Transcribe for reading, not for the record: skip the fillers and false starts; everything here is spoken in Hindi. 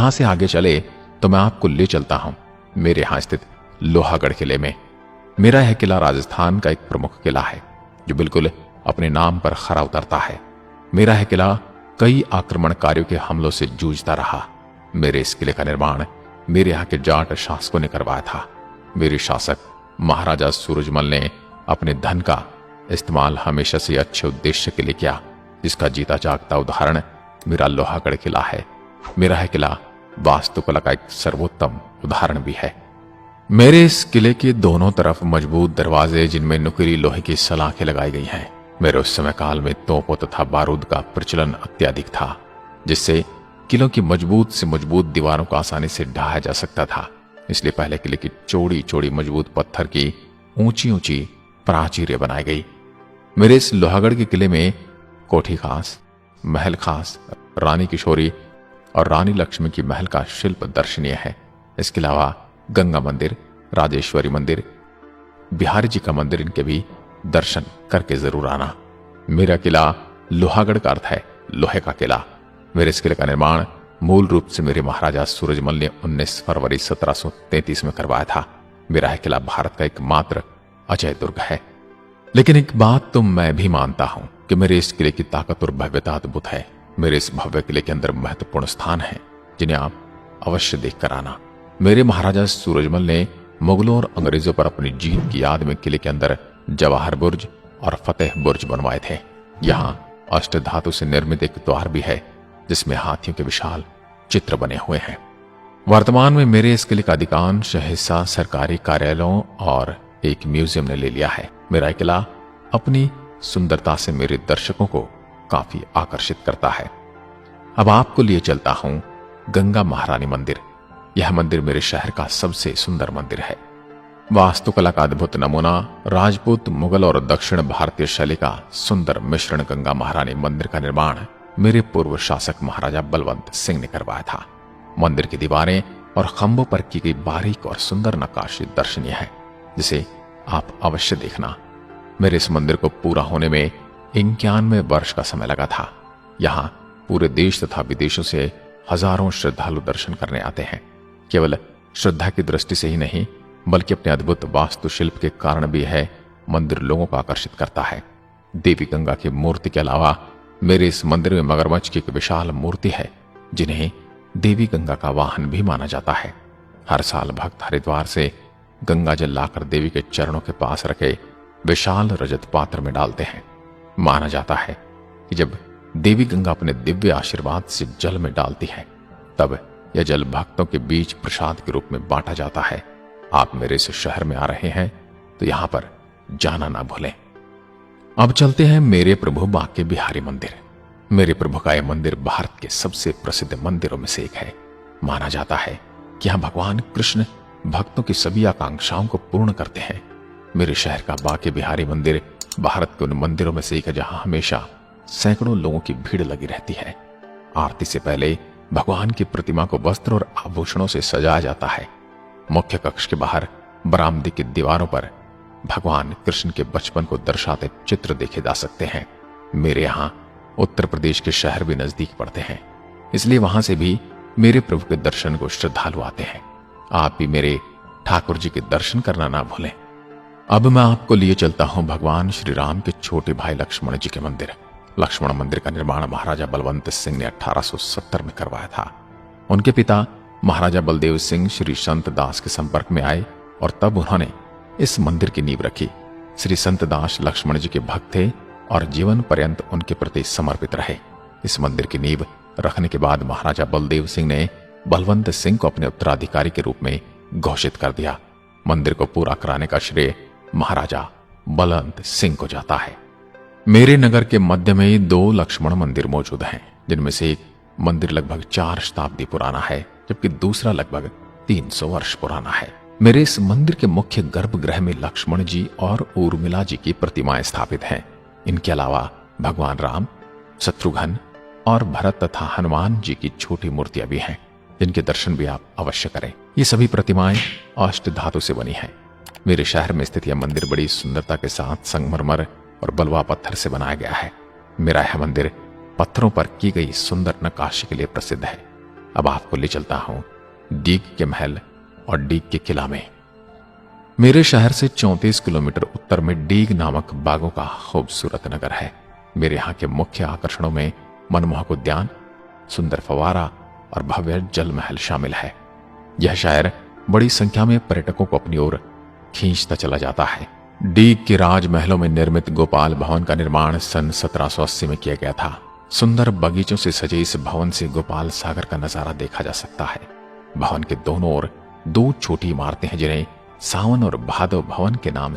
यहां से आगे चले तो मैं आपको ले चलता हूं मेरे यहां स्थित लोहागढ़ किले में। मेरा यह किला राजस्थान का एक प्रमुख किला है जो बिल्कुल अपने नाम पर खरा उतरता है। मेरा यह किला कई आक्रमणकारियों के हमलों से जूझता रहा। मेरे इस किले का निर्माण मेरे यहाँ के जाट शासकों ने करवाया था। मेरे शासक महाराजा सूरजमल ने अपने धन का इस्तेमाल हमेशा से अच्छे उद्देश्य के लिए किया, जिसका जीता जागता उदाहरण मेरा लोहागढ़ किला है। मेरा यह किला वास्तुकला का एक सर्वोत्तम उदाहरण भी है। मेरे इस किले के दोनों तरफ मजबूत दरवाजे जिनमें नुकीली लोहे की सलाखें लगाई गई हैं। मेरे उस समय काल में तोपों तथा बारूद का प्रचलन अत्यधिक था, जिससे किलों की मजबूत से मजबूत दीवारों को आसानी से ढाया जा सकता था। इसलिए पहले किले की चौड़ी चौड़ी मजबूत पत्थर की ऊंची ऊंची प्राचीरें बनाई गई। मेरे इस लोहागढ़ के किले में कोठी खास, महल खास, रानी किशोरी और रानी लक्ष्मी की महल का शिल्प दर्शनीय है। इसके अलावा गंगा मंदिर, राजेश्वरी मंदिर, बिहारी जी का मंदिर, इनके भी दर्शन करके जरूर आना। मेरा किला लोहागढ़ का अर्थ है लोहे का किला। मेरे इस किले का निर्माण मूल रूप से मेरे महाराजा सूरजमल ने 19 फरवरी 1733 में करवाया था। मेरा यह किला भारत का एकमात्र अजय दुर्ग है। लेकिन एक बात तो मैं भी मानता हूं कि मेरे इस किले की ताकत और भव्यता अद्भुत है। मेरे इस भव्य किले के अंदर महत्वपूर्ण स्थान है जिन्हें आप अवश्य देखकर आना। मेरे महाराजा सूरजमल ने मुगलों और अंग्रेजों पर अपनी जीत की याद में किले के अंदर जवाहर बुर्ज और फतेह बुर्ज बनवाए थे। यहाँ अष्ट धातु से निर्मित एक द्वार भी है जिसमें हाथियों के विशाल चित्र बने हुए हैं। वर्तमान में मेरे इस किले का अधिकांश हिस्सा सरकारी कार्यालयों और एक म्यूजियम ने ले लिया है। मेरा किला अपनी सुंदरता से मेरे दर्शकों को काफी आकर्षित करता है। अब आपको लिए चलता हूं गंगा महारानी मंदिर। यह मंदिर मेरे शहर का सबसे सुंदर मंदिर है। वास्तुकला का अद्भुत नमूना राजपूत, मुगल और दक्षिण भारतीय शैली का सुंदर मिश्रण गंगा महारानी मंदिर का निर्माण मेरे पूर्व शासक महाराजा बलवंत सिंह ने करवाया था। मंदिर की दीवारें और खंभों पर की गई बारीक और सुंदर नक्काशी दर्शनीय है, जिसे आप अवश्य देखना। मेरे इस मंदिर को पूरा होने में 91 वर्ष का समय लगा था। यहाँ पूरे देश तथा विदेशों से हजारों श्रद्धालु दर्शन करने आते हैं। केवल श्रद्धा की दृष्टि से ही नहीं, बल्कि अपने अद्भुत वास्तुशिल्प के कारण भी यह मंदिर लोगों को आकर्षित करता है। देवी गंगा की मूर्ति के अलावा मेरे इस मंदिर में मगरमच्छ की एक विशाल मूर्ति है, जिन्हें देवी गंगा का वाहन भी माना जाता है। हर साल भक्त हरिद्वार से गंगा जल लाकर देवी के चरणों के पास रखे विशाल रजत पात्र में डालते हैं। माना जाता है कि जब देवी गंगा अपने दिव्य आशीर्वाद से जल में डालती है, तब यह जल भक्तों के बीच प्रसाद के रूप में बांटा जाता है। आप मेरे इस शहर में आ रहे हैं तो यहां पर जाना ना भूलें। अब चलते हैं मेरे प्रभु बांके बिहारी मंदिर। मेरे प्रभु का यह मंदिर भारत के सबसे प्रसिद्ध मंदिरों में से एक है। माना जाता है कि यहां भगवान कृष्ण भक्तों की सभी आकांक्षाओं को पूर्ण करते हैं। मेरे शहर का बांके बिहारी मंदिर भारत के उन मंदिरों में से एक है जहां हमेशा सैकड़ों लोगों की भीड़ लगी रहती है। आरती से पहले भगवान की प्रतिमा को वस्त्र और आभूषणों से सजाया जाता है। मुख्य कक्ष के बाहर बरामदे की दीवारों पर भगवान कृष्ण के बचपन को दर्शाते चित्र देखे जा सकते हैं। मेरे यहाँ उत्तर प्रदेश के शहर भी नजदीक पड़ते हैं, इसलिए वहां से भी मेरे प्रभु के दर्शन को श्रद्धालु आते हैं। आप भी मेरे ठाकुर जी के दर्शन करना ना भूलें। अब मैं आपको लिए चलता हूं भगवान श्री राम के छोटे भाई लक्ष्मण जी के मंदिर। लक्ष्मण मंदिर का निर्माण महाराजा बलवंत सिंह ने 1870 में करवाया था। उनके पिता महाराजा बलदेव सिंह श्री संत दास के संपर्क में आए और तब उन्होंने इस मंदिर की नींव रखी। श्री संत दास लक्ष्मण जी के भक्त थे और जीवन पर्यंत उनके प्रति समर्पित रहे। इस मंदिर की नींव रखने के बाद महाराजा बलदेव सिंह ने बलवंत सिंह को अपने उत्तराधिकारी के रूप में घोषित कर दिया। मंदिर को पूरा कराने का श्रेय महाराजा बलवंत सिंह को जाता है। मेरे नगर के मध्य में 2 लक्ष्मण मंदिर मौजूद हैं, जिनमें से एक मंदिर लगभग 4 शताब्दी पुराना है, जबकि दूसरा लगभग 300 वर्ष पुराना है। मेरे इस मंदिर के मुख्य गर्भगृह में लक्ष्मण जी और उर्मिला जी की प्रतिमाएं स्थापित हैं। इनके अलावा भगवान राम, शत्रुघ्न और भरत तथा हनुमान जी की छोटी मूर्तियां भी हैं, जिनके दर्शन भी आप अवश्य करें। ये सभी प्रतिमाएं अष्ट धातु से बनी हैं। मेरे शहर में स्थित यह मंदिर बड़ी सुंदरता के साथ संगमरमर और बलुआ पत्थर से बनाया गया है। मेरा यह मंदिर पत्थरों पर की गई सुंदर नक्काशी के लिए प्रसिद्ध है। अब आपको ले चलता हूं डीग के महल और डीग के किला में। मेरे शहर से 34 किलोमीटर उत्तर में डीग नामक बागों का खूबसूरत नगर है। मेरे यहाँ के मुख्य आकर्षणों में मनमोहक उद्यान, सुंदर फवारा और भव्य जल महल शामिल है। यह शहर बड़ी संख्या में पर्यटकों को अपनी ओर खींचता चला जाता है। डीग के राजमहलों में निर्मित गोपाल भवन का निर्माण सन 1780 में किया गया था। सुंदर बगीचों से सजे इस भवन से गोपाल सागर का नजारा देखा जा सकता है। भवन के दोनों ओर 2 छोटी इमारतें हैं जिन्हें सावन और भादव भवन के नाम